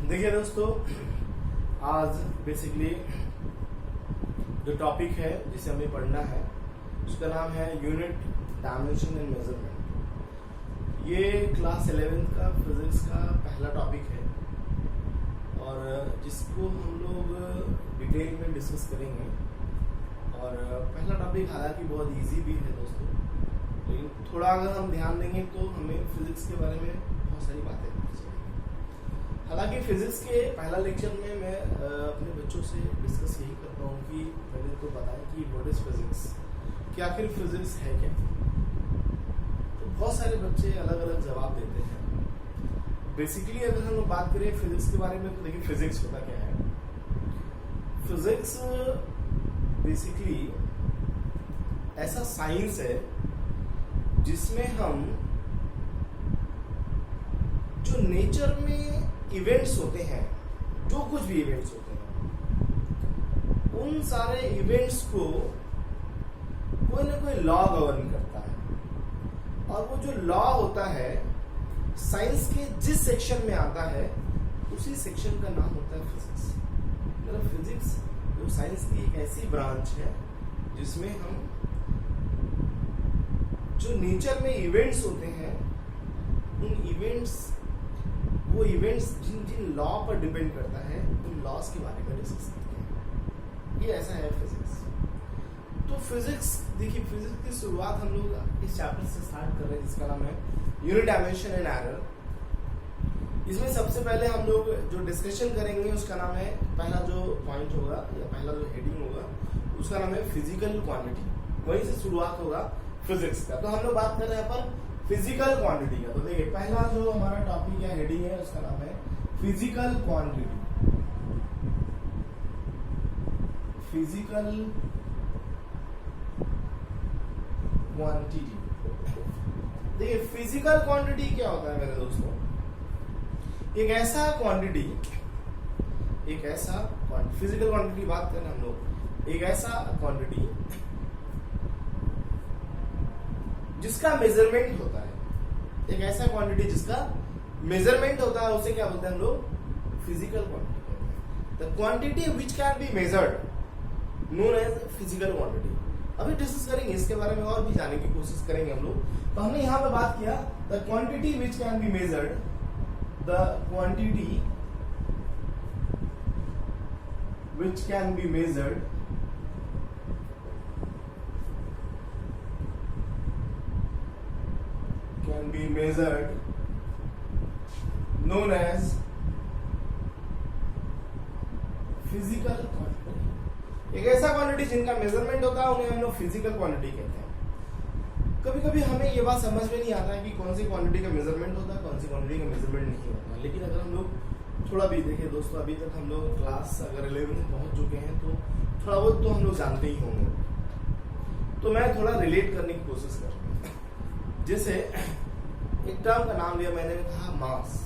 देखिए दोस्तों, आज बेसिकली जो टॉपिक है जिसे हमें पढ़ना है उसका नाम है यूनिट डायमेंशन एंड मेजरमेंट। ये क्लास 11th का फिजिक्स का पहला टॉपिक है और जिसको हम लोग डिटेल में डिस्कस करेंगे। और पहला टॉपिक हालांकि बहुत इजी भी है दोस्तों, लेकिन थोड़ा अगर हम ध्यान देंगे तो हमें फिजिक्स के बारे में बहुत सारी बातें पता चलेंगी। हालांकि फिजिक्स के पहला लेक्चर में मैं अपने बच्चों से डिस्कस यही करता हूँ कि मैंने उनको बताया कि व्हाट इज फिजिक्स, कि आखिर फिजिक्स है क्या। तो बहुत सारे बच्चे अलग अलग जवाब देते हैं। बेसिकली अगर हम लोग बात करें फिजिक्स के बारे में तो देखिए फिजिक्स होता क्या है। फिजिक्स बेसिकली ऐसा साइंस है जिसमें हम जो नेचर में इवेंट्स होते हैं, जो कुछ भी इवेंट्स होते हैं, उन सारे इवेंट्स को कोई ना कोई लॉ गवर्न करता है। और वो जो लॉ होता है साइंस के जिस सेक्शन में आता है उसी सेक्शन का नाम होता है फिजिक्स। मतलब फिजिक्स जो साइंस की एक ऐसी ब्रांच है जिसमें हम जो नेचर में इवेंट्स होते हैं, उन इवेंट्स वो इवेंट्स जिन जिन लॉ पर डिपेंड करता है उन लॉज के बारे में डिस्कस करते हैं। ये ऐसा है फिजिक्स। तो फिजिक्स देखिए, फिजिक्स की शुरुआत हम लोग इस चैप्टर से स्टार्ट कर रहे हैं जिसका नाम है यूनिट डायमेंशन एंड एरर। इसमें सबसे पहले हम लोग जो डिस्कशन करेंगे उसका नाम है, पहला जो पॉइंट होगा या पहला जो हेडिंग होगा उसका नाम है फिजिकल क्वांटिटी। वहीं से शुरुआत होगा फिजिक्स का। तो हम लोग बात कर रहे हैं यहाँ पर फिजिकल क्वांटिटी का। तो देखिए पहला जो हमारा टॉपिक या हेडिंग है उसका नाम है फिजिकल क्वांटिटी। Physical quantity. देखिए फिजिकल क्वांटिटी क्या होता है मेरे दोस्तों? एक ऐसा क्वांटिटी, फिजिकल क्वांटिटी बात करें हम लोग, एक ऐसा क्वांटिटी जिसका मेजरमेंट होता है। एक ऐसा क्वांटिटी जिसका मेजरमेंट होता है उसे क्या बोलते हैं हम लोग? फिजिकल क्वांटिटी कहते हैं। The quantity which can be measured known as physical quantity. अभी डिस्कस करेंगे इसके बारे में और भी जानने की कोशिश करेंगे हम लोग। तो हमने यहां पे बात किया the quantity which can be measured, the quantity which can be measured can be measured known as physical quantity। एक ऐसा क्वांटिटी जिनका मेजरमेंट होता है उन्हें हम लोग फिजिकल क्वांटिटी कहते हैं। कभी कभी हमें ये बात समझ में नहीं आता है कि कौन सी क्वांटिटी का मेजरमेंट होता है, कौन सी क्वांटिटी का मेजरमेंट नहीं होता। लेकिन अगर हम लोग थोड़ा भी देखें दोस्तों, अभी तक हम लोग क्लास अगर 11 में पहुंच चुके हैं तो थोड़ा बहुत तो हम लोग जानते ही होंगे। तो मैं थोड़ा रिलेट करने की कोशिश कर रहा हूँ। जैसे एक टर्म का नाम लिया मैंने, कहा मास।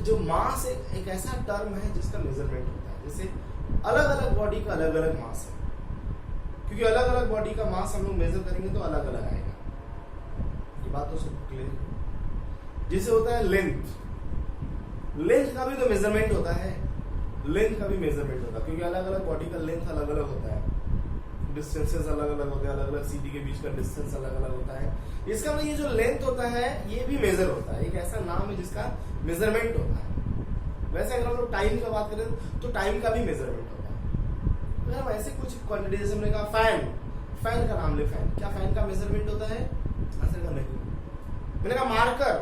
जो मास एक ऐसा टर्म है जिसका मेजरमेंट होता है। जैसे अलग अलग बॉडी का अलग अलग मास है, क्योंकि अलग अलग बॉडी का मास हम लोग मेजर करेंगे तो अलग अलग आएगा। ये बात तो सब क्लियर। जैसे होता है लेंथ का भी तो मेजरमेंट होता है, लेंथ का भी मेजरमेंट होता है, क्योंकि अलग अलग बॉडी का लेंथ अलग अलग होता है, डिस्टेंसेस अलग अलग होते हैं, अलग अलग सिटी के बीच का डिस्टेंस अलग अलग होता है। इसका मतलब ये जो लेंथ होता है ये भी मेजर होता है। एक ऐसा नाम है जिसका मेजरमेंट होता है। वैसे अगर हम लोग टाइम का बात करें तो टाइम का भी मेजरमेंट होता है। तो हम ऐसे कुछ क्वांटिटी, जैसे हमने कहा फैन का नाम ले, फैन, क्या फैन का मेजरमेंट होता है? आंसर का नहीं। मैंने कहा मार्कर,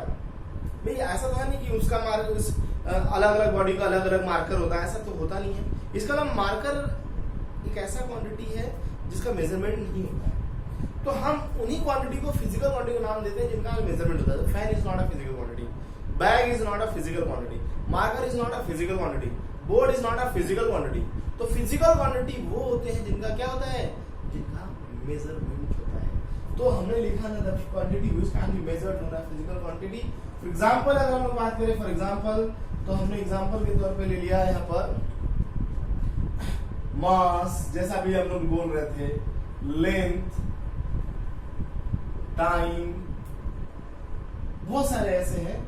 भाई ऐसा तो है नहीं कि उसका मार्कर अलग अलग बॉडी का अलग अलग मार्कर होता है, ऐसा तो होता नहीं है। इसका नाम मार्कर एक ऐसा क्वांटिटी है जिसका मेजरमेंट नहीं होता है। तो हम उन्हीं क्वांटिटी को फिजिकल क्वांटिटी का नाम देते हैं जिनका मेजरमेंट होता है। Fan is not a physical quantity, bag is not a physical quantity, marker is not a physical quantity, board is not a physical quantity. तो फिजिकल क्वांटिटी वो होते हैं जिनका क्या होता है? जिनका मेजरमेंट होता है। तो हमने लिखा ना the quantity which can be measured known as physical quantity. For example अगर हम लोग बात करें, फॉर एग्जांपल, तो हमने एग्जांपल के तौर पे ले लिया यहाँ पर मास, जैसा भी हम लोग बोल रहे थे, लेंथ, टाइम, बहुत सारे ऐसे हैं,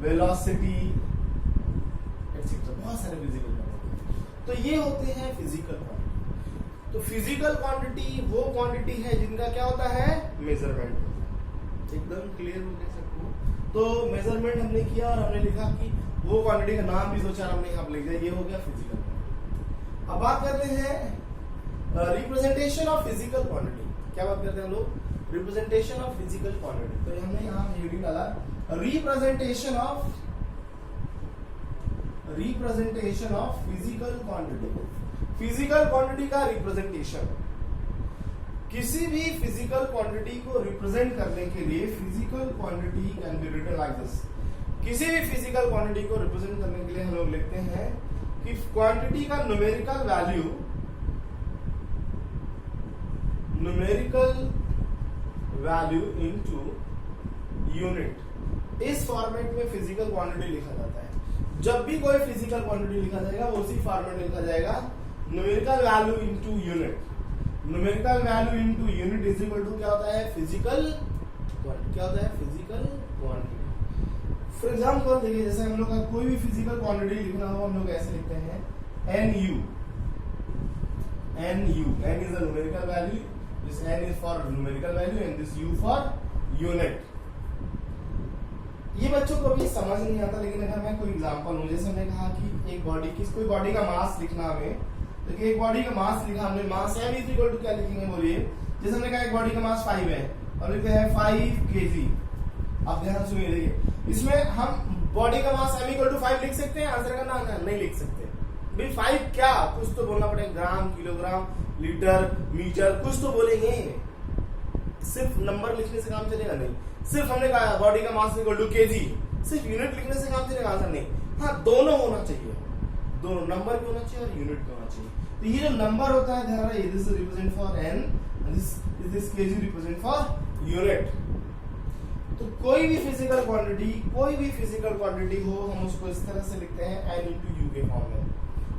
वेलोसिटी, बहुत सारे फिजिकल क्वांटिटी। तो ये होते हैं फिजिकल क्वांटिटी। तो फिजिकल क्वांटिटी वो क्वांटिटी है जिनका क्या होता है, मेजरमेंट होता है। एकदम क्लियर हो गया सबको? तो मेजरमेंट हमने किया और हमने लिखा कि वो क्वांटिटी का नाम भी सोचा हमने यहाँ लिख दिया, ये हो गया फिजिकल क्वांटिटी। अब बात करते हैं रिप्रेजेंटेशन ऑफ फिजिकल क्वांटिटी। क्या बात करते हैं हम लोग? Representation of physical quantity. तो हमने यहाँ हेडिंग डाला representation of physical quantity. Physical quantity का रिप्रेजेंटेशन, किसी भी फिजिकल क्वांटिटी को रिप्रेजेंट करने के लिए physical quantity can be written like this. किसी भी फिजिकल क्वांटिटी को रिप्रेजेंट करने के लिए हम लोग लिखते हैं कि क्वांटिटी का न्यूमेरिकल वैल्यू इनटू यूनिट। इस फॉर्मेट में फिजिकल क्वांटिटी लिखा जाता है। जब भी कोई फिजिकल क्वांटिटी लिखा जाएगा वो उसी फॉर्मेट में लिखा जाएगा, numerical value into unit. Numerical value into unit is equal to क्या होता है, फिजिकल क्वांटिटी। क्या होता है, फिजिकल क्वांटिटी। फॉर एग्जाम्पल देखिए, जैसे हम लोग का कोई भी फिजिकल क्वांटिटी लिखना हो हम लोग ऐसे लिखते हैं NU। N is the numerical value, this N is for numerical value and this U for unit। ये बच्चों को अभी समझ नहीं आता, लेकिन अगर मैं कोई एग्जांपल लूं, जैसे हमने कहा कि एक बॉडी कोई बॉडी का मास लिखना हमें, तो एक बॉडी का मास लिखा हमने, मास M इज इक्वल टू क्या लिखेंगे बोलिए? जैसे हमने कहा एक बॉडी का मास 5 है और लिखते हैं 5 kg। आप ध्यान सुनिए, देखिए इसमें हम बॉडी का मास M इक्वल टू 5 लिख सकते हैं? आंसर का ना नहीं लिख सकते भाई। 5 क्या, कुछ तो बोलना पड़ेगा, ग्राम, किलोग्राम, लीटर, मीटर, कुछ तो बोलेंगे। सिर्फ नंबर लिखने से काम चलेगा नहीं। सिर्फ हमने कहा बॉडी का मास इक्वल टू केजी, सिर्फ यूनिट लिखने से काम चलेगा? आंसर नहीं। हाँ, दोनों होना चाहिए, दोनों नंबर भी होना चाहिए और यूनिट भी होना चाहिए। तो ये जो नंबर होता है, ध्यान रहे, this represent for n and this kg represent for unit. तो कोई भी फिजिकल क्वांटिटी हो, हम उसको इस तरह से लिखते हैं n into u के फॉर्म में।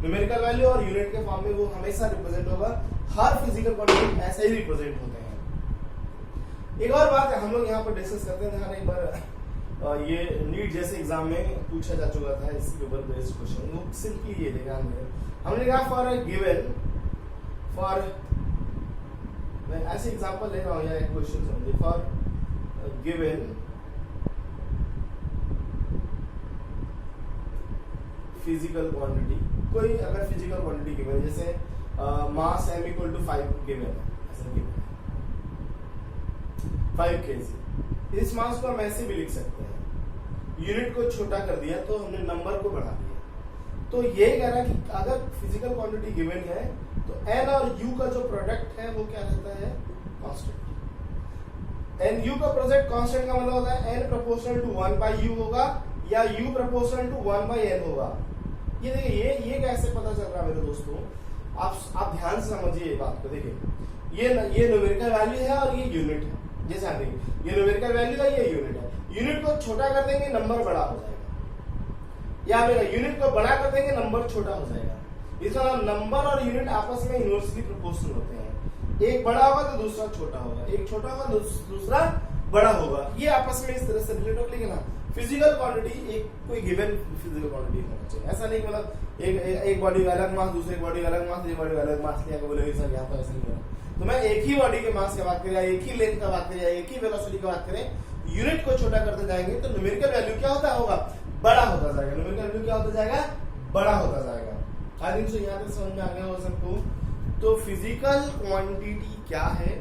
न्यूमेरिकल वैल्यू और यूनिट के फॉर्म में वो हमेशा रिप्रेजेंट होगा। हर फिजिकल क्वांटिटी ऐसे ही रिप्रेजेंट होते हैं। एक और बात है हम लोग यहाँ पर डिस्कस करते हैं, एक बार ये नीट जैसे एग्जाम में पूछा जा चुका था इसके ऊपर बेस्ड क्वेश्चन। वो सिंपली ये देगा, हमने कहा फॉर गिवन, फॉर मैं ऐसे एग्जांपल ले रहा हूँ या एक क्वेश्चन समझिए, फॉर गिवन फिजिकल क्वांटिटी, कोई अगर फिजिकल क्वांटिटी गिवन, जैसे मास m इक्वल टू 5 गिवन है, ऐसा गिवन 5 kg। इस मास को हम ऐसे भी लिख सकते हैं, यूनिट को छोटा कर दिया तो हमने नंबर को बढ़ा दिया। तो ये कह रहा है कि अगर फिजिकल क्वांटिटी गिवन है तो n और u का जो प्रोडक्ट है वो क्या रहता है, कांस्टेंट। n u का प्रोडक्ट कांस्टेंट का मतलब होता है n proportional to 1 by u होगा या u proportional to 1 by n होगा। ये देखिए ये कैसे पता चल रहा है मेरे दोस्तों, आप ध्यान से समझिए ये बात को। देखिए ये न्यूमेरिकल वैल्यू है और ये यूनिट है। जैसे आप देखिए, ये न्यूमेरिकल वैल्यू है, ये यूनिट है। यूनिट को छोटा कर देंगे नंबर बड़ा हो जाएगा, या फिर यूनिट को बड़ा कर देंगे नंबर छोटा हो जाएगा। इसका नंबर और यूनिट आपस में इनवर्सली प्रोपोर्शनल होते हैं। एक बड़ा होगा तो दूसरा छोटा होगा, एक छोटा होगा तो दूसरा बड़ा होगा। ये आपस में इस तरह से रिलेटेड होगा। लेकिन फिजिकल क्वांटिटी एक कोई गिवन फिजिकल क्वांटिटी होना चाहिए। ऐसा नहीं मतलब एक बॉडी का अलग मास, दूसरे बॉडी का अलग मास, एक बॉडी का अलग मास लिया बोले सर यहाँ पर ऐसा नहीं होगा। तो मैं एक ही बॉडी के मास की बात करें, एक ही लेंथ का बात करें, एक ही वेलोसिटी की बात करें, यूनिट को छोटा करते जाएंगे तो न्यूमेरिकल वैल्यू क्या होता होगा, बड़ा होता जाएगा। न्यूमेरिकल वैल्यू क्या होता जाएगा, बड़ा होता जाएगा। आई थिंक सो यहाँ तक समझ में आ गया हो सबको। तो फिजिकल क्वांटिटी क्या है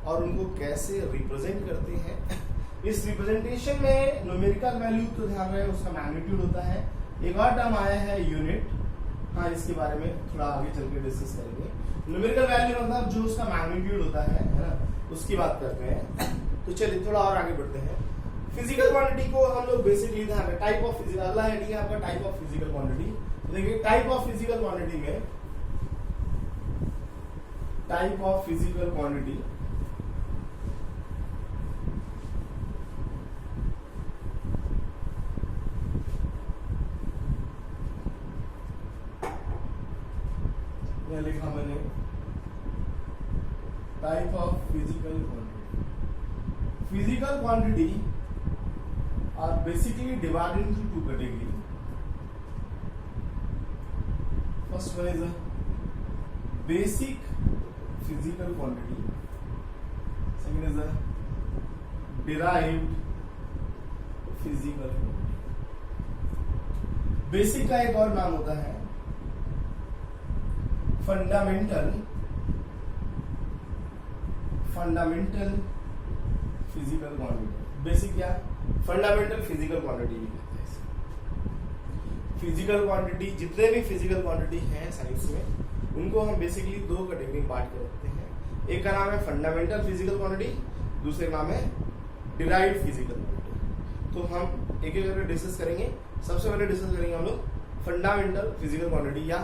और उनको कैसे रिप्रेजेंट करते हैं। इस रिप्रेजेंटेशन में न्यूमेरिकल वैल्यू तो ध्यान रहे उसका मैग्नीट्यूड होता है। एक और टर्म आया है यूनिट, हाँ इसके बारे में थोड़ा आगे चल के डिस्कस करेंगे। न्यूमेरिकल वैल्यू मतलब जो उसका मैग्नीट्यूड होता है ना, उसकी बात करते हैं। तो चलिए थोड़ा और आगे बढ़ते हैं। फिजिकल क्वांटिटी को हम लोग बेसिकली ध्यान रखें, टाइप ऑफ फिजिकल, अगला हेडिंग है आपका टाइप ऑफ फिजिकल क्वांटिटी। तो देखिए टाइप ऑफ फिजिकल क्वांटिटी में, टाइप ऑफ फिजिकल क्वांटिटी लिखा मैंने, type of physical quantity. Physical quantity are basically divided into two category. First one is a basic physical quantity. Second is a derived physical quantity. Basic का एक और नाम होता है fundamental physical quantity. Basic क्या? Fundamental physical quantity भी कहते हैं. फिजिकल क्वांटिटी, जितने भी फिजिकल क्वांटिटी हैं साइंस में, उनको हम बेसिकली दो कैटेगरी में बांट कर रखते हैं. एक का नाम है फंडामेंटल फिजिकल क्वांटिटी, दूसरे का नाम है डिराइव्ड फिजिकल क्वांटिटी. तो हम एक एक करके डिस्कस करेंगे. सबसे पहले डिस्कस करेंगे हम लोग फंडामेंटल फिजिकल क्वांटिटी या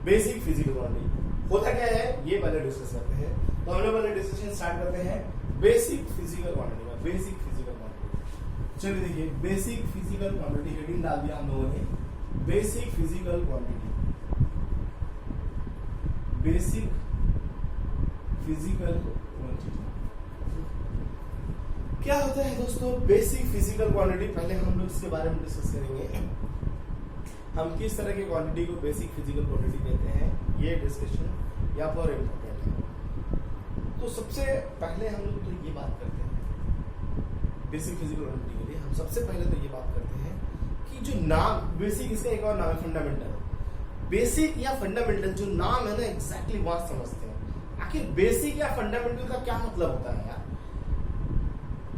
बेसिक फिजिकल क्वांटिटी. होता क्या है ये पहले डिस्कस करते हैं. तो हम लोग पहले डिस्कशन स्टार्ट करते हैं बेसिक फिजिकल क्वांटिटी का. बेसिक फिजिकल क्वांटिटी, चलिए देखिए, बेसिक फिजिकल क्वांटिटी हेडिंग डाल दिया हम लोगों ने. Basic physical quantity, basic physical quantity क्या होता है दोस्तों? बेसिक फिजिकल क्वांटिटी, पहले हम लोग इसके बारे में डिस्कस करेंगे. हम किस तरह की क्वांटिटी को बेसिक फिजिकल क्वांटिटी कहते हैं, ये डिस्कशन यहाँ पर इम्पोर्टेंट है. तो सबसे पहले हम लोग तो ये बात करते हैं बेसिक फिजिकल क्वांटिटी के लिए. हम सबसे पहले तो ये बात करते हैं कि जो नाम बेसिक, इसका एक और नाम है फंडामेंटल. बेसिक या फंडामेंटल जो नाम है ना, एग्जैक्टली वहां समझते हैं आखिर बेसिक या फंडामेंटल का क्या मतलब होता है. यार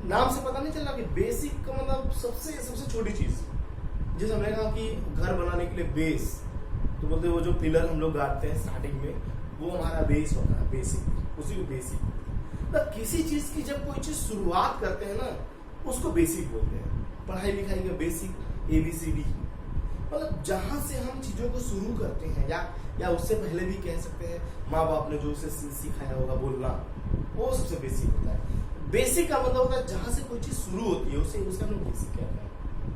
नाम से पता नहीं चल रहा कि बेसिक का मतलब सबसे छोटी चीज. जैसे हमने कहा कि घर बनाने के लिए बेस, तो बोलते वो जो पिलर हम लोग गाड़ते हैं स्टार्टिंग में, वो हमारा बेस होता है. बेसिक, उसी को बेसिक. तो किसी चीज की जब कोई चीज शुरुआत करते हैं ना, उसको बेसिक बोलते हैं. पढ़ाई लिखाई का बेसिक, ABCD, मतलब जहां से हम चीजों को शुरू करते हैं, या उससे पहले भी कह सकते हैं माँ बाप ने जो उसे सिखाया होगा बोलना, वो सबसे बेसिक होता है. बेसिक का मतलब होता है जहां से कोई चीज शुरू होती है, उसे उसका नाम बेसिक कहते हैं.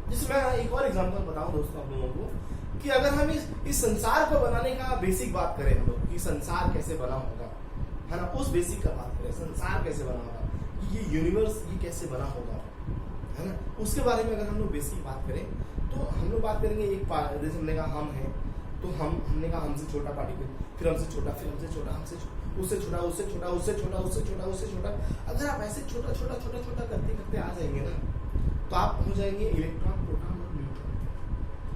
जैसे मैं एक और एग्जांपल बताऊं दोस्तों आप लोगों को, कि अगर हम इस संसार को बनाने का बेसिक बात करें, हम लोग कि संसार कैसे बना होगा, है ना, उस बेसिक का बात करें, संसार कैसे बना होगा, ये यूनिवर्स ये कैसे बना होगा, है ना, उसके बारे में अगर हम लोग बेसिक बात करें, तो हम लोग बात करेंगे एक जैसे हमने कहा हम हैं, तो हमने कहा हमसे छोटा पार्टिकल, फिर हमसे छोटा, फिर हमसे छोटा, हमसे उससे छोटा, उससे छोटा, उससे छोटा, उससे छोटा, उससे छोटा. अगर आप ऐसे छोटा छोटा छोटा छोटा करते करते आ जाएंगे ना, तो आप हो जाएंगे इलेक्ट्रॉन, प्रोटॉन और न्यूट्रॉन.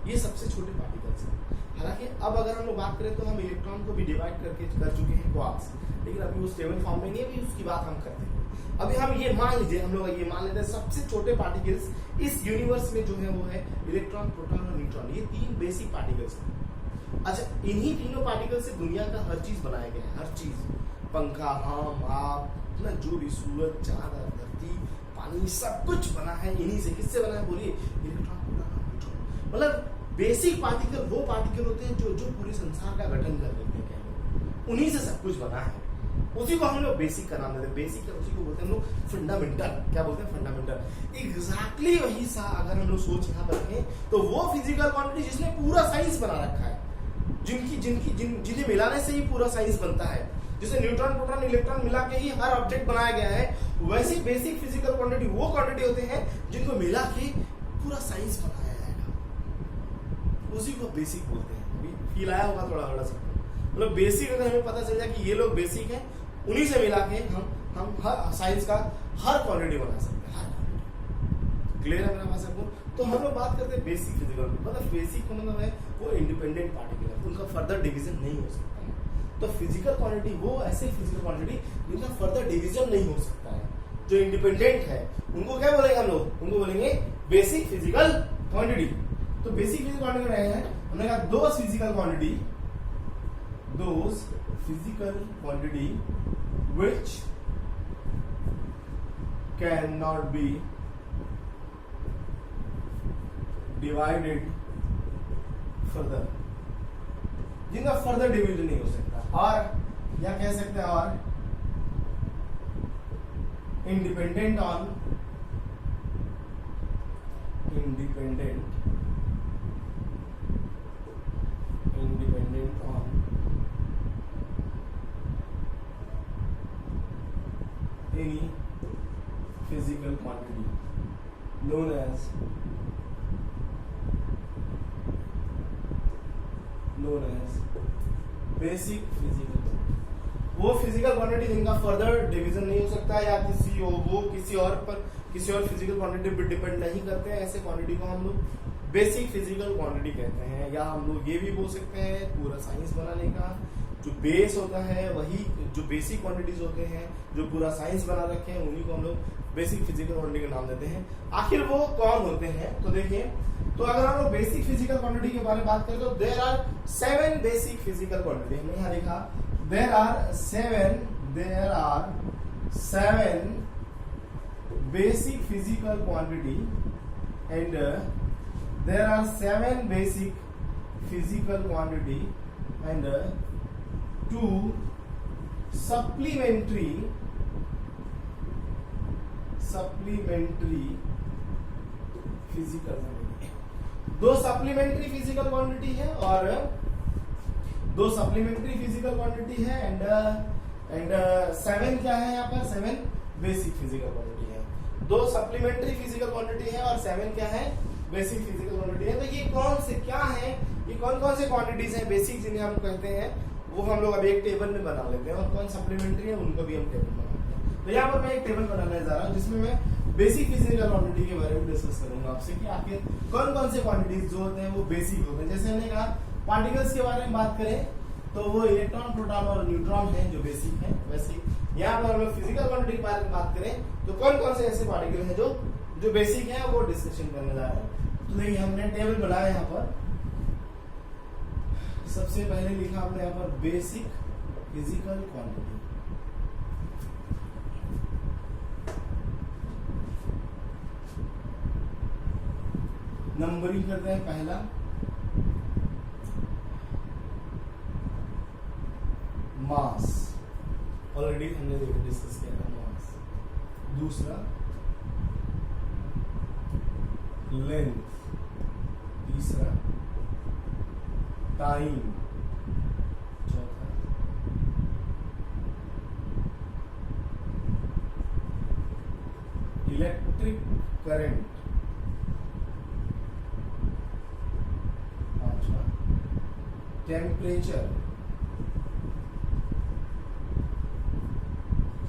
ये सबसे छोटे पार्टिकल्स हैं. हालांकि अब अगर हम लोग बात करें तो हम इलेक्ट्रॉन को भी डिवाइड कर चुके हैं क्वार्क्स, लेकिन अभी वो स्टेबल फॉर्म में नहीं है, अभी उसकी बात हम करते हैं. अभी हम ये मान लीजिए, हम लोग ये मान लेते हैं सबसे छोटे पार्टिकल्स इस यूनिवर्स में जो है वो है इलेक्ट्रॉन, प्रोटॉन और न्यूट्रॉन. ये 3 बेसिक पार्टिकल्स हैं. अच्छा, इन्हीं तीनों पार्टिकल से दुनिया का हर चीज बनाया गया है. हर चीज, पंखा, हम, आप, ना जो भी, सूरज, चांद, धरती, पानी, सब कुछ बना है इन्हीं से. किससे बना है बोलिए? इलेक्ट्रॉन, प्रोटॉन और न्यूट्रॉन. मतलब बेसिक पार्टिकल वो पार्टिकल होते हैं जो पूरे संसार का गठन कर देते हैं. उन्हीं से सब कुछ बना है. उसी को हम लोग बेसिक का नाम देते हैं. बेसिक उसी को बोलते हैं हम लोग फंडामेंटल. क्या बोलते हैं? फंडामेंटल. एग्जैक्टली वही सा अगर हम लोग सोच यहाँ पर रखें, तो वो फिजिकल क्वांटिटी जिसने पूरा साइंस बना रखा है, जिन्हें मिलाने से ही पूरा साइंस बनता है, जैसे न्यूट्रॉन, प्रोटॉन, इलेक्ट्रॉन मिला के ही हर ऑब्जेक्ट बनाया गया है, वैसे बेसिक फिजिकल क्वांटिटी वो क्वांटिटी होते हैं जिनको मिला के पूरा साइंस बनाया जाएगा. उसी को बेसिक बोलते हैं. फील आया होगा थोड़ा थोड़ा सा. मतलब बेसिक अगर हमें पता चल जाए कि ये लोग बेसिक हैं, उन्हीं से मिला के हम हर साइंस का हर क्वांटिटी बना सकते हैं. हर क्वांटिटी क्लियर है मेरा बात सबको? तो हम लोग बात करते हैं बेसिक फिजिकल. मतलब बेसिक का मतलब है वो इंडिपेंडेंट पार्टिकल है, उनका फर्दर डिवीजन नहीं हो सकता है. तो फिजिकल क्वांटिटी वो ऐसे फिजिकल क्वांटिटी जिनका फर्दर डिवीजन नहीं हो सकता है, जो इंडिपेंडेंट है, उनको क्या बोलेंगे हम लोग? उनको बोलेंगे बेसिक फिजिकल क्वांटिटी. तो बेसिक फिजिकल क्वांटिटी रहे हैं, हमने कहा those physical quantity which cannot be divided further, जिनका फर्दर डिवीजन नहीं हो सकता. और या कह सकते हैं और independent on any physical quantity known as basic physical quantity. वो फिजिकल क्वांटिटी जिनका फर्दर डिवीजन नहीं हो सकता या किसी और फिजिकल क्वांटिटी पर डिपेंड नहीं करते हैं, ऐसे क्वांटिटी को हम लोग बेसिक फिजिकल क्वांटिटी कहते हैं। या हम लोग ये भी बोल सकते हैं पूरा साइंस बनाने का जो बेस होता है, वही जो बेसिक क्वांटिटीज होते हैं जो पूरा साइंस बना रखे हैं, उन्हीं को हम लोग बेसिक फिजिकल क्वांटिटी का नाम देते हैं। आखिर वो कौन होते हैं? तो देखिए, तो अगर हम लोग बेसिक फिजिकल क्वांटिटी के बारे में बात करें तो there are 7 basic physical quantity. हमने यहाँ लिखा there are 7 basic physical quantity and there are 7 basic physical quantity and 2 supplementary physical quantity। 2 supplementary physical quantity है और 2 supplementary physical quantity है एंड 7 क्या है यहाँ पर? 7 बेसिक फिजिकल क्वांटिटी है। 2 सप्लीमेंट्री फिजिकल क्वांटिटी है और 7 क्या है? बेसिक फिजिकल क्वांटिटी है। तो ये कौन से क्या है, ये कौन कौन से क्वांटिटीज हैं बेसिक जिन्हें हम कहते हैं, वो हम लोग अभी एक टेबल में बना लेते हैं, और कौन सप्लीमेंट्री है उनको भी हम टेबल बनाते हैं। तो यहाँ पर मैं एक टेबल बनाने जा रहा हूँ जिसमें मैं बेसिक फिजिकल क्वांटिटी के बारे में डिस्कस करूंगा आपसे कि आखिर कौन कौन से क्वांटिटीज जो होते हैं वो बेसिक होते हैं। जैसे हमने कहा पार्टिकल्स के बारे में बात करें तो वो इलेक्ट्रॉन, प्रोटॉन और न्यूट्रॉन है जो बेसिक है। वैसे यहाँ पर हम लोग फिजिकल क्वांटिटी के बारे में बात करें तो कौन कौन से ऐसे पार्टिकल हैं जो बेसिक है, वो डिस्कशन करने जा रहे हैं। तो देखिए, हमने टेबल बनाया यहाँ पर। सबसे पहले लिखा हमने यहाँ पर बेसिक फिजिकल क्वांटिटी। नंबरिंग करते हैं। पहला मास, ऑलरेडी हमने डिस्कस किया था मास। दूसरा लेंथ, तीसरा टाइम, चौथा इलेक्ट्रिक करंट, पांचवा टेम्परेचर,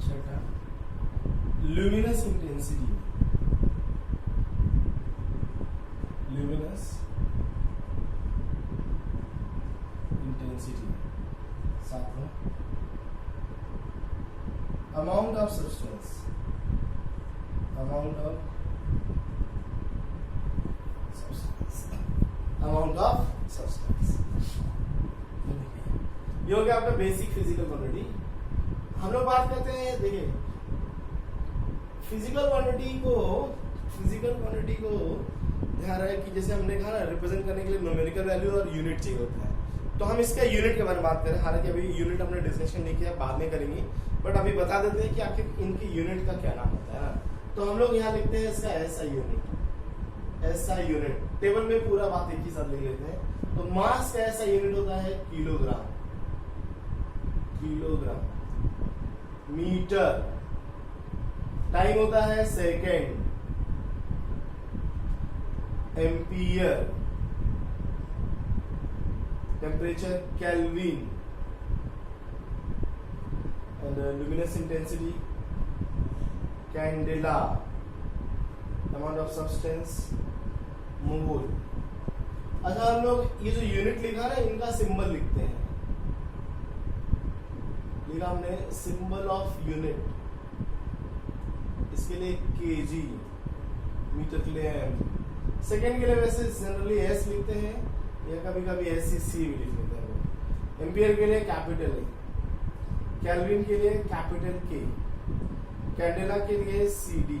छठा ल्यूमिनस इंटेंसिटी, सातवां अमाउंट ऑफ सब्सटेंस, ये हो गया आपका बेसिक फिजिकल क्वांटिटी। हम लोग बात करते हैं, देखिए फिजिकल क्वांटिटी को ध्यान रहे कि जैसे हमने कहा ना, रिप्रेजेंट करने के लिए न्यूमेरिकल वैल्यू और यूनिट चाहिए होता है। तो हम इसका यूनिट के बारे में बात करें, हालांकि अभी यूनिट हमने डिस्कशन नहीं किया, बाद में करेंगे, बट अभी बता देते हैं कि आखिर इनकी यूनिट का क्या नाम होता है ना। तो हम लोग यहाँ लिखते हैं इसका SI यूनिट, टेबल में पूरा बात एक ही साथ लिख लेते हैं। तो मास का SI यूनिट होता है किलोग्राम, मीटर, टाइम होता है second, ampere, temperature kelvin, and luminous intensity candela, amount of substance mole. अच्छा, हम लोग ये जो यूनिट लिखा ना, इनका सिंबल लिखते हैं। लिखा हमने सिंबल ऑफ यूनिट, इसके लिए केजी, मीटर के लिए एम, सेकेंड के लिए वैसे जनरली एस लिखते हैं या कभी कभी SCC भी लिख लेते हैं। एम्पियर के लिए कैपिटल ए, केल्विन के लिए कैपिटल के, कैंडेला के लिए CD,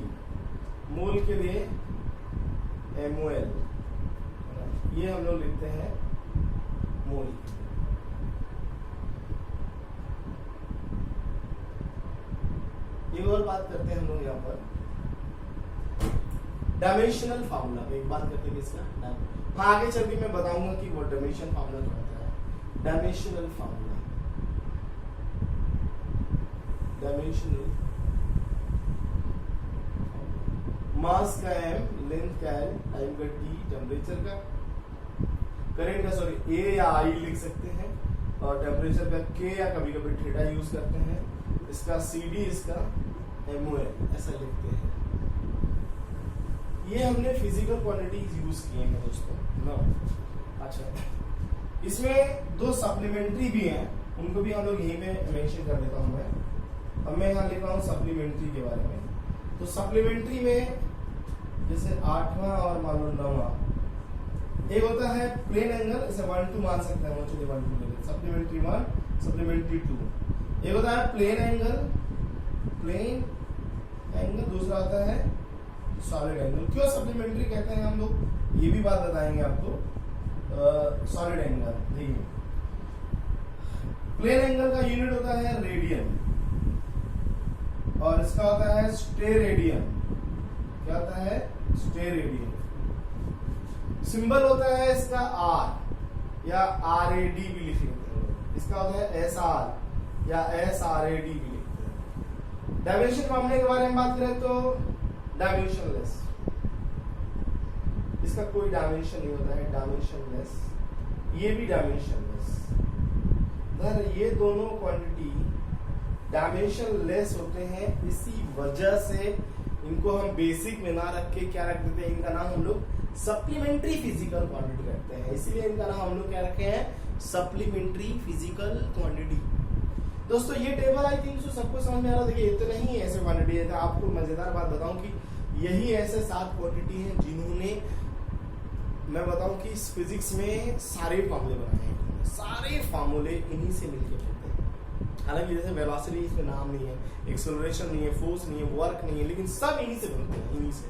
मोल के लिए MOL, ये हम लोग लिखते हैं मोल। एक और बात करते हैं हम लोग यहाँ पर डायमेंशनल फार्मूला पे, एक बात करते हैं इसका। हाँ, आगे चल के मैं बताऊंगा कि वो डायमेंशन फार्मूला क्या होता है। डायमेंशनल फार्मूला, मास का M, लेंथ का L, टाइम का T, टेम्परेचर का करंट का सॉरी ए या आई लिख सकते हैं, और टेम्परेचर का के या कभी कभी थीटा यूज करते हैं, इसका सी डी, इसका एमओ ऐसा लिखते हैं। ये हमने फिजिकल क्वांटिटीज यूज किए हैं दोस्तों ना। अच्छा, इसमें दो सप्लीमेंट्री भी हैं, उनको भी हम लोग यहीं पे मेंशन कर देता हूं मैं। अब मैं यहाँ लिख रहा हूँ सप्लीमेंट्री के बारे में। तो सप्लीमेंट्री में जैसे 8वां और मान लो 9वां, एक होता है प्लेन एंगल, इसे 1 2 मान सकते हैं, चलिए 1 2 ले, सप्लीमेंट्री 1 सप्लीमेंट्री 2। एक होता है प्लेन एंगल, दूसरा होता है सॉलिड एंगल। क्यों सप्लीमेंट्री कहते हैं हम लोग, ये भी बात बताएंगे आपको। सॉलिड एंगल देखिए, प्लेन एंगल का यूनिट होता है रेडियन, और इसका होता है स्टेरेडियन। क्या होता है? स्टेरेडियन। सिंबल होता है इसका आर या RAD भी लिख लेते हैं, इसका होता है SR या SRAD भी लिखते हैं। डायमेंशन मामले के बारे में बात करें तो डायमेंशनलेस, इसका कोई डायमेंशन नहीं होता है, डायमेंशनलेस। ये भी डायमेंशनलेस। ये दोनों क्वांटिटी डायमेंशनलेस होते हैं, इसी वजह से इनको हम बेसिक में ना रख के क्या रख देते हैं, इनका नाम हम लोग सप्लीमेंट्री फिजिकल क्वांटिटी रखते हैं। इसीलिए इनका नाम हम लोग क्या रखे हैं, सप्लीमेंट्री फिजिकल क्वांटिटी। दोस्तों ये टेबल आई थिंक सबको समझ में आ रहा है। देखिए इतना ही ऐसे क्वांटिटी है। आपको मजेदार बात बताऊं कि यही ऐसे 7 क्वांटिटी हैं जिन्होंने, मैं बताऊं कि इस फिजिक्स में सारे फॉर्मूले बनाए हैं, सारे फॉर्मूले इन्हीं से मिलकर बनते हैं। हालांकि जैसे वेलोसिटी इसमें नाम नहीं है, एक्सेलरेशन नहीं है, फोर्स नहीं है, वर्क नहीं है, लेकिन सब इन्हीं से बनते हैं, इन्हीं से।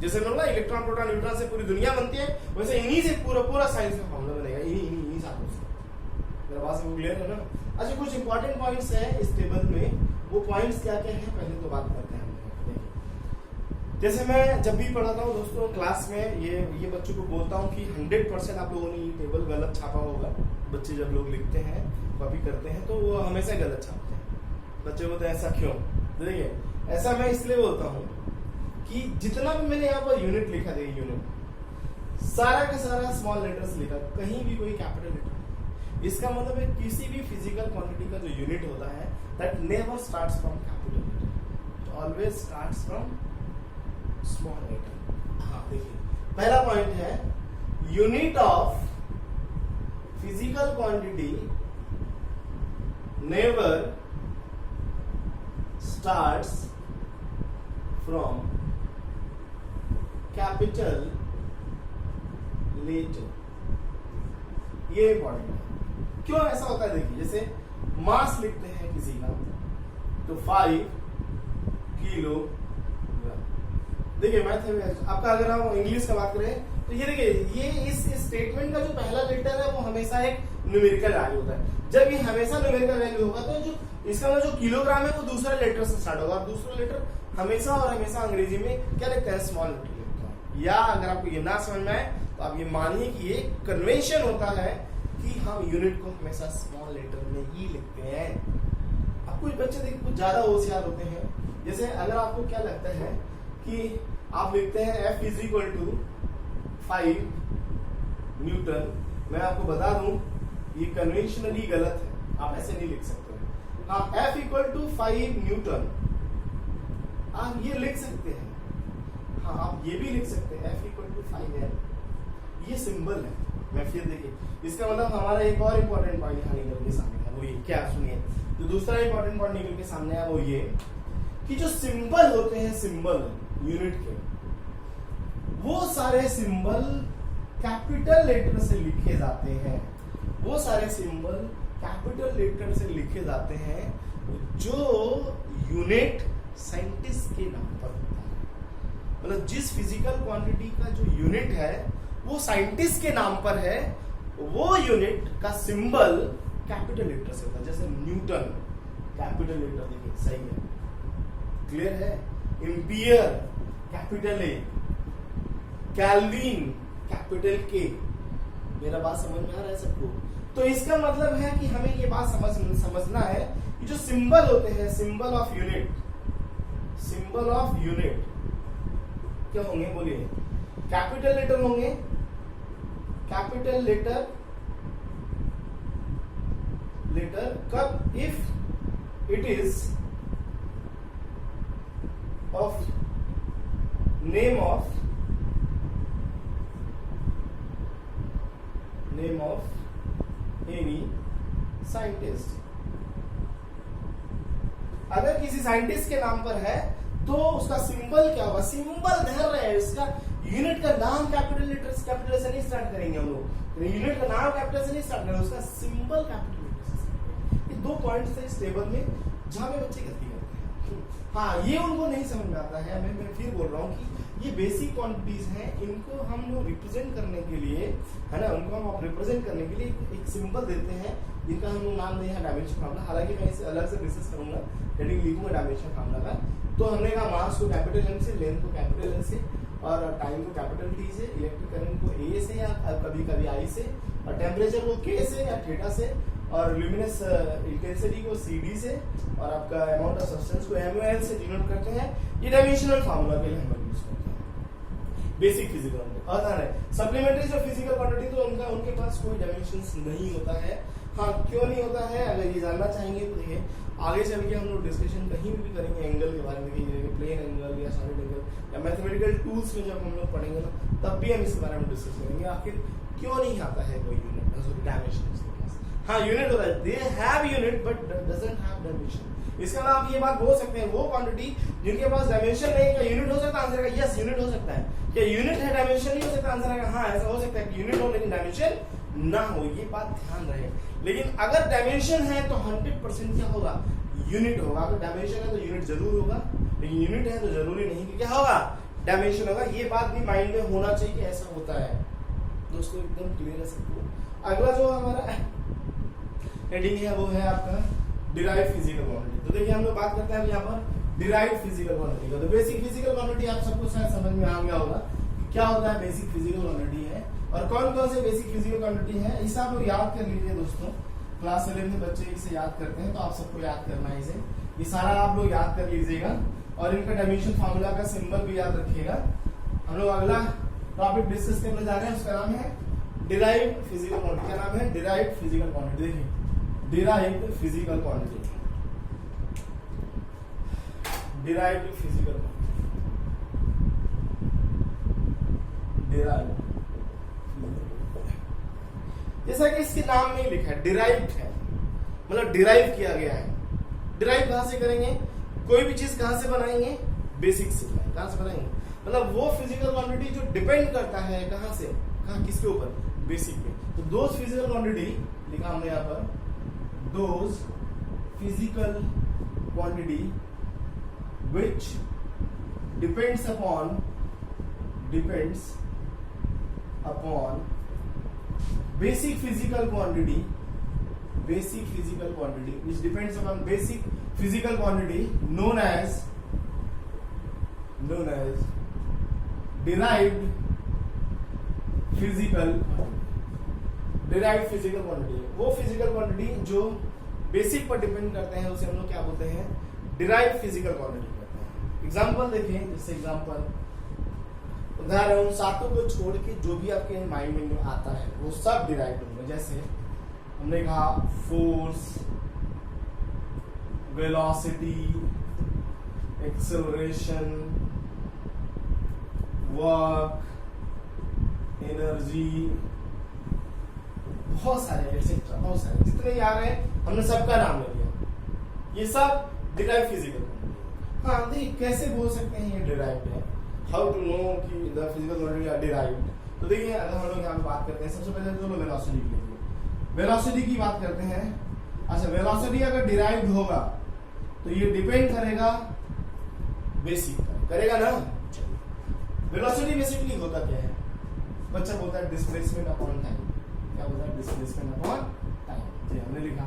जैसे ना इलेक्ट्रॉन प्रोटॉन न्यूट्रॉन से पूरी दुनिया बनती है, वैसे इन्हीं से पूरा साइंस का फॉर्मूला बनेगा, इन्हीं सातों से। मेरा बात से क्लियर है ना? अच्छा, कुछ इंपॉर्टेंट पॉइंट्स हैं इस टेबल में, वो पॉइंट्स क्या क्या हैं पहले तो बात करते हैं। जैसे मैं जब भी पढ़ाता हूँ दोस्तों क्लास में, ये बच्चों को बोलता हूँ कि 100% आप लोगों ने ये टेबल गलत छापा होगा। बच्चे जब लोग लिखते हैं, कॉपी करते हैं, तो वो हमेशा गलत छापते हैं। बच्चे बोलते हैं ऐसा क्यों? देखिए ऐसा मैं इसलिए बोलता हूँ कि जितना भी मैंने यहाँ पर यूनिट लिखा, देखिए यूनिट सारा का सारा स्मॉल लेटर्स लिखा, कहीं भी कोई कैपिटल लेटर। इसका मतलब है किसी भी फिजिकल क्वांटिटी का जो यूनिट होता है, that never starts from capital letter, always starts from small letter. हाँ देखिए, पहला पॉइंट है unit of physical quantity never starts from capital letter. ये इंपॉर्टेंट है। क्यों ऐसा होता है? देखिए जैसे मास लिखते हैं किसी का, तो 5 किलो। देखिए मैथ आपका, अगर हम इंग्लिश का बात करें तो ये देखिए, ये इस स्टेटमेंट का जो पहला लेटर है वो हमेशा एक न्यूमेरिकल वैल्यू होता है। जब ये हमेशा न्यूमेरिकल वैल्यू होगा तो जो इसका मतलब जो किलोग्राम है वो दूसरा लेटर से स्टार्ट होगा, और दूसरा लेटर हमेशा और हमेशा अंग्रेजी में क्या लिखते हैं, स्मॉल लेटर लिखते हैं। या अगर आपको ये ना समझ में आए तो आप ये मानिए कि ये कन्वेंशन होता है कि हम यूनिट को हमेशा स्मॉल लेटर में ही लिखते हैं। अब कुछ बच्चे देखिए कुछ ज्यादा होशियार होते हैं। जैसे अगर आपको क्या लगता है कि आप लिखते हैं F is equal to 5 newton, मैं आपको बता दूं ये कन्वेंशनली गलत है, आप ऐसे नहीं लिख सकते। हाँ, F इक्वल टू 5 न्यूटन आप ये लिख सकते हैं। हाँ, आप ये भी लिख सकते हैं F इक्वल टू 5L, ये सिंबल है। मैं फिर देखिए, इसका मतलब हमारा एक और इम्पोर्टेंट पॉइंट यहाँ निकल के सामने है, वो ये क्या, सुनिए। तो दूसरा इम्पोर्टेंट पॉइंट निकल के सामने है वो ये कि जो सिंबल होते हैं, सिंबल यूनिट के, वो सारे सिंबल कैपिटल लेटर से लिखे जाते हैं। वो सारे सिंबल कैपिटल लेटर से लिखे जाते हैं जो यूनिट साइंटिस्ट के नाम पर होता है। मतलब जिस फिजिकल क्वांटिटी का जो यूनिट है वो साइंटिस्ट के नाम पर है, वो यूनिट का सिंबल कैपिटल लेटर से होता है। जैसे न्यूटन कैपिटल लेटर, देखिए सही है, क्लियर है। Ampere capital A, kelvin capital के। मेरा बात समझ में आ रहा है सबको? तो इसका मतलब है कि हमें ये बात समझना है कि जो सिंबल होते हैं, symbol of unit, symbol of unit क्या होंगे बोलिए? कैपिटल लेटर होंगे, कैपिटल लेटर कब, if it is of name of any scientist. अगर किसी साइंटिस्ट के नाम पर है तो उसका सिंबल क्या होगा, सिंबल ध्यान रहे इसका यूनिट का नाम कैपिटल लेटर कैपिटल से नहीं स्टार्ट करेंगे हम लोग, यूनिट का नाम कैपिटल से नहीं स्टार्ट करेंगे, उसका सिंबल कैपिटल लेटर से स्टार्ट करेंगे। ये दो पॉइंट्स है इस टेबल में जहां पे बच्चे गलती करते हैं। हाँ, ये उनको नहीं समझ में आता है। मैं फिर बोल रहा हूँ कि ये बेसिक क्वांटिटीज हैं, इनको हम लोग रिप्रेजेंट करने के लिए, है ना, उनको हम रिप्रेजेंट करने के लिए एक सिंबल देते हैं जिनका हम लोग नाम दें डायमेंशन फार्मूला। हालांकि मैं इसे अलग से डिस्कस करूंगा, हेडिंग लिखूंगा डायमेंशन फार्मूला का। तो हमने कहा मास को कैपिटल एम से, लेंथ को कैपिटल एन से, और टाइम को कैपिटल टी से, इलेक्ट्रिक करंट को ए से या कभी कभी आई से, और टेम्परेचर को के से या थीटा से, और ल्यूमिनस इंटेंसिटी को सीडी से, और आपका अमाउंट ऑफ सब्सटेंस को एमओएल से डिनोट करते हैं। ये डायमेंशनल फार्मूला के लिए हम लोग यूज करते हैं बेसिक फिजिकल क्वांटिटी। और सप्लीमेंट्री जो फिजिकल क्वांटिटी तो उनके पास कोई डायमेंशंस नहीं होता है। हाँ, क्यों नहीं होता है, अगर ये जानना चाहेंगे तो देखिए आगे चल के हम लोग डिस्कशन कहीं भी करेंगे एंगल के बारे में, प्लेन एंगल या सॉलिड एंगल या मैथमेटिकल टूल्स में जब हम लोग पढ़ेंगे ना, तब भी हम इसके बारे में डिस्कस करेंगे आखिर क्यों नहीं आता है कोई यूनिट डायमेंशन। हाँ, यूनिट होता है, they have unit but doesn't have dimension. इसका मतलब आप ये बात बोल सकते हैं वो क्वांटिटी जिनके पास डायमेंशन नहीं, क्या यूनिट हो सकता है? आंसर का यस, यूनिट हो सकता है। क्या यूनिट है डायमेंशन नहीं हो सकता? आंसर का हाँ, ऐसा हो सकता है कि यूनिट हो लेकिन डायमेंशन ना हो। ये बात ध्यान रहे। लेकिन अगर डायमेंशन है तो 100% क्या होगा, यूनिट होगा। अगर डायमेंशन है तो यूनिट जरूर होगा, लेकिन यूनिट है तो जरूरी नहीं कि क्या होगा, डायमेंशन होगा। ये बात भी माइंड में होना चाहिए कि ऐसा होता है। दोस्तों एकदम क्लियर है सबको। अगला जो हमारा हेडिंग है वो है आपका डिराइव फिजिकल क्वांटिटी। तो देखिए हम लोग बात करते हैं यहाँ पर डिराइव फिजिकल क्वांटिटी का। तो बेसिक फिजिकल क्वांटिटी आप सबको शायद समझ में आ गया होगा कि क्या होता है बेसिक फिजिकल क्वांटिटी है और कौन कौन से बेसिक फिजिकल क्वांटिटी है। इसे आप लोग याद कर लीजिए दोस्तों। क्लास 11 में बच्चे इसे याद करते हैं तो आप सबको याद करना है इसे। ये सारा आप लोग याद कर लीजिएगा और इनका डायमेंशन फार्मूला का सिंबल भी याद रखिएगा। हम लोग अगला टॉपिक डिस्कस करने जा रहे हैं, उसका नाम है डिराइव्ड फिजिकल क्वांटिटी। क्या नाम है? Derived physical quantity. देखिए derived physical quantity, derived physical derived, जैसा कि इसके नाम में लिखा है डिराइव्ड है, मतलब डिराइव किया गया है। डिराइव कहां से करेंगे? कोई भी चीज कहां से बनाएंगे? बेसिक से। कहां से बनाएंगे? मतलब वो फिजिकल क्वांटिटी जो डिपेंड करता है कहां से, कहां, किसके ऊपर? बेसिक पे। तो दोज फिजिकल क्वांटिटी लिखा हमने यहां पर, those physical quantity which depends upon basic physical quantity which depends upon basic physical quantity known as derived physical quantity। वो physical quantity जो बेसिक पर डिपेंड करते हैं उसे हम लोग क्या बोलते हैं? डिराइव फिजिकल क्वांटिटी कहते हैं। एग्जांपल देखिए, जैसे एग्जांपल उदाहरण सातों को छोड़ के जो भी आपके माइंड में आता है वो सब डिराइव होंगे। जैसे हमने कहा force, velocity, acceleration, work, energy, बहुत सारे एक्सेट्रा, बहुत सारे जितने आ रहे हैं हमने सबका नाम ले लिया। ये सब डिराइव फिजिकल क्वांटिटी। हाँ देखिए कैसे बोल सकते हैं ये डिराइव्ड है, हाउ टू नो कि the physical quantity are derived. तो देखिए अगर हम लोग यहाँ पे बात करते हैं, सबसे पहले तो वेलोसिटी की लेंगे। वेलोसिटी की बात करते हैं। अच्छा, वेलोसिटी अगर डिराइव्ड होगा तो ये डिपेंड करेगा बेसिक पर, करेगा ना। वेलोसिटी बेसिकली होता क्या है? बच्चा बोलता है डिस्प्लेसमेंट अपॉन टाइम। क्या बोलता है? Displacement upon time. जी हमने लिखा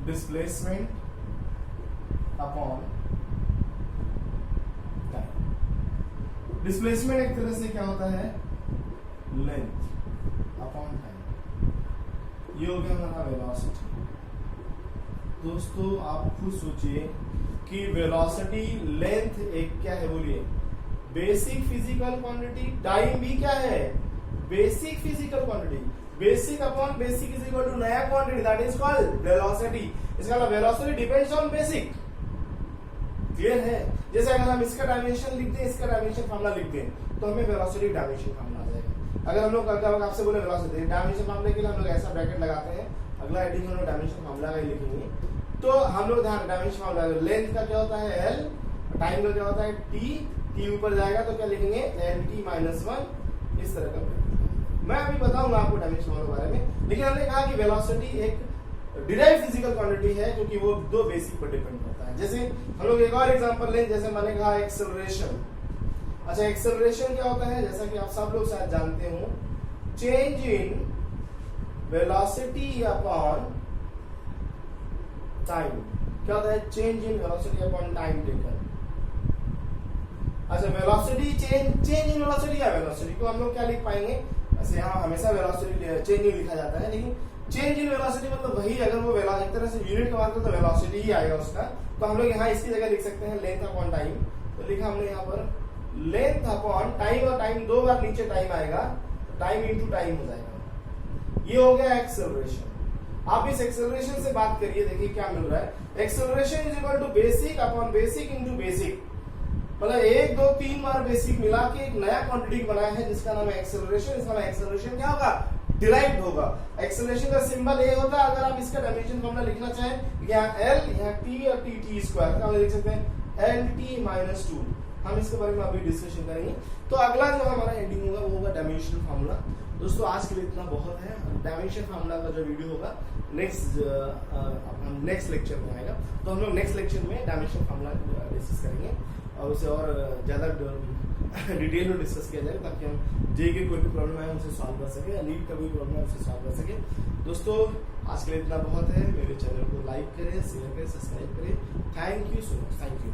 डिस्प्लेसमेंट अपॉन टाइम। डिस्प्लेसमेंट एक तरह से क्या होता है? Length upon time. ये हो गया हमारा वेलोसिटी। दोस्तों आप खुद सोचिए कि वेलोसिटी, लेंथ एक क्या है बोलिए? Basic physical quantity. टाइम भी क्या है? Basic physical quantity, basic upon basic is equal to नया quantity, that is called velocity. इसका मतलब velocity depends on basic. Clear है? जैसे अगर हम इसका डायमेंशन लिख दें, इसका डायमेंशन फार्मूला लिख दें, तो हमें वेलोसिटी डायमेंशन फार्मूला आ जाएगा। अगर हम लोग करके आपसे बोले वेलोसिटी डायमेंशन फार्मूले के लिए हम लोग ऐसा ब्रैकेट लगाते हैं, अगला हेडिंग हम लोग डायमेंशन फार्मूला का ही लिखेंगे। तो हम लोग ध्यान डायमेंशन फार्मूला, लेंथ का क्या होता है एल, टाइम का क्या होता है टी, टी ऊपर जाएगा तो क्या लिखेंगे एल टी माइनस वन, इस तरह का। मैं अभी बताऊंगा आपको डायमेंशन फार्मूला के बारे में, लेकिन हमने कहा कि वेलोसिटी एक डिराइव फिजिकल क्वांटिटी है क्योंकि वो दो बेसिक पर डिपेंड करता है। जैसे हम लोग एक और एग्जांपल लें, जैसे मैंने कहा एक्सेलरेशन। अच्छा, एक्सेलरेशन क्या होता है? जैसा कि आप सब लोग शायद जानते हो, change in velocity upon time. क्या होता है? Change in velocity upon time taken. अच्छा, वेलोसिटी चेंज इन वेलोसिटी या वेलोसिटी को हम लोग क्या लिख पाएंगे? ऐसे यहाँ हमेशा वेलोसिटी चेंज इन लिखा जाता है, लेकिन चेंज इन वेलोसिटी मतलब वही, अगर वो एक तरह से यूनिट का बात करें तो वेलोसिटी ही आएगा उसका। तो हम लोग यहाँ इसकी जगह लिख सकते हैं लेंथ अपॉन टाइम। तो लिखा हमने यहाँ पर लेंथ अपॉन टाइम, और टाइम दो बार नीचे टाइम आएगा, टाइम इंटू टाइम हो जाएगा। ये हो गया एक्सेलरेशन। आप इस एक्सेलरेशन से बात करिए, देखिए क्या मिल रहा है। Acceleration is equal to basic upon basic into basic, मतलब 1 2 3 बार बेसिक मिला के एक नया क्वांटिटी बनाया है जिसका नाम है एक्सेलरेशन। इसका एक्सेलरेशन क्या होगा? डिराइव्ड होगा। एक्सेलरेशन का सिंबल ए होता है। अगर आप इसका डायमेंशन फॉर्मूला लिखना चाहें, यहाँ एल, यहाँ टी और टी टी स्क्वायर का लिख सकते हैं एल टी माइनस 2। हम इसके बारे में अभी डिस्कशन करेंगे। तो अगला जो हमारा एंडिंग होगा वो होगा डायमेंशन फार्मूला। दोस्तों आज के लिए इतना बहुत है। डायमेंशन फार्मूला का जो वीडियो होगा नेक्स्ट लेक्चर में आएगा। तो हम लोग नेक्स्ट लेक्चर में डायमेंशन फार्मूला डिस्कस करेंगे और उसे और ज्यादा डिटेल में डिस्कस किया जाए, ताकि हम जे की कोई भी प्रॉब्लम है उसे सॉल्व कर सके, या नीट का कोई प्रॉब्लम है उसे सॉल्व कर सके। दोस्तों आज के लिए इतना बहुत है। मेरे चैनल को लाइक करें, शेयर करें, सब्सक्राइब करें। Thank you so much. Thank you.